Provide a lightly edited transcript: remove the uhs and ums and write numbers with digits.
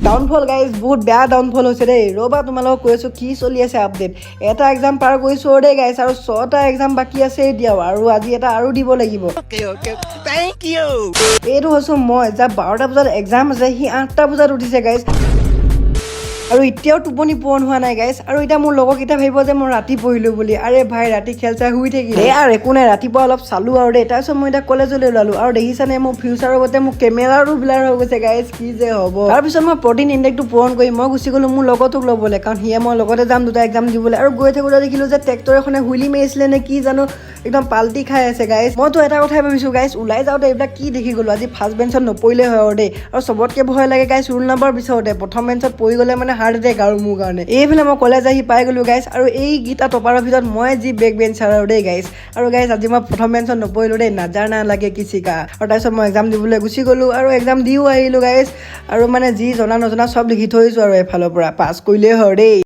downfall guys বহুত বেয়া downfall হৈছে দেই ৰ'বা তোমালোকক কৈ আছোঁ কি চলি আছে আপডেট এটা এক্সাম পাৰ কৰিছোঁ দেই গাইজ আৰু 6টা এক্সাম বাকী আছে এতিয়াও আৰু আজি এটা আৰু দিব লাগিব এইটো হৈছোঁ মই যাৰ 12টা বজাত এক্সাম আছে সি 8টা বজাত উঠিছে গাইজ আৰু এতিয়াও টোপনি পোৱা হোৱা নাই গাইজ আৰু এতিয়া মোৰ লগৰকেইটা ভাবিব যে মই ৰাতি পঢ়িলোঁ বুলি আৰে ভাই ৰাতি খেল চাই শুই থাকিলে আৰু একো নাই ৰাতিপুৱা অলপ চালোঁ আৰু দেই তাৰপিছত মই এতিয়া কলেজলৈ ওলালোঁ আৰু দেখিছানে মোৰ ফিউচাৰৰ আগতে মোৰ কেমেৰাৰো ব্লাৰ হৈ গৈছে গাইজ কি যে হ'ব তাৰপিছত মই প্ৰটিন ইনটেকটো পূৰণ কৰি মই গুচি গ'লোঁ মোৰ লগৰটোক ল'বলৈ কাৰণ সিয়ে মই লগতে যাম দুটা এক্সাম দিবলৈ আৰু গৈ থাকোঁতে দেখিলোঁ যে ট্ৰেক্টৰ এখনে হুইলি মাৰিছিলে নে কি জানো একদম পাল্টি খাই আছে গাইজ মইতো এটা কথাই ভাবিছোঁ গাইজ ওলাই যাওঁতে এইবিলাক কি দেখি গ'লোঁ আজি ফাৰ্ষ্ট বেঞ্চত নপৰিলে হয় আৰু দেই আৰু চবতকৈ ভয় লাগে গাইজ ৰোল নম্বৰ বিচাৰোঁতে প্ৰথম বেঞ্চত পৰি গ'লে মানে হাৰ্ট এটেক আৰু মোৰ কাৰণে এইফালে মই কলেজ আহি পাই গ'লোঁ গাইজ আৰু এইকেইটা টপাৰৰ ভিতৰত মই যি বেক বেঞ্চাৰ আৰু দেই গাইজ আৰু গাইজ আজি মই প্ৰথম বেঞ্চত নপৰিলোঁ দেই নাজাৰ নালাগে কিচিকা আৰু তাৰপিছত মই এক্সাম দিবলৈ গুচি গ'লোঁ আৰু এক্সাম দিও আহিলোঁ গাইজ আৰু মানে যি জনা নজনা চব লিখি থৈছোঁ আৰু এফালৰ পৰা পাছ কৰিলেই হয় দেই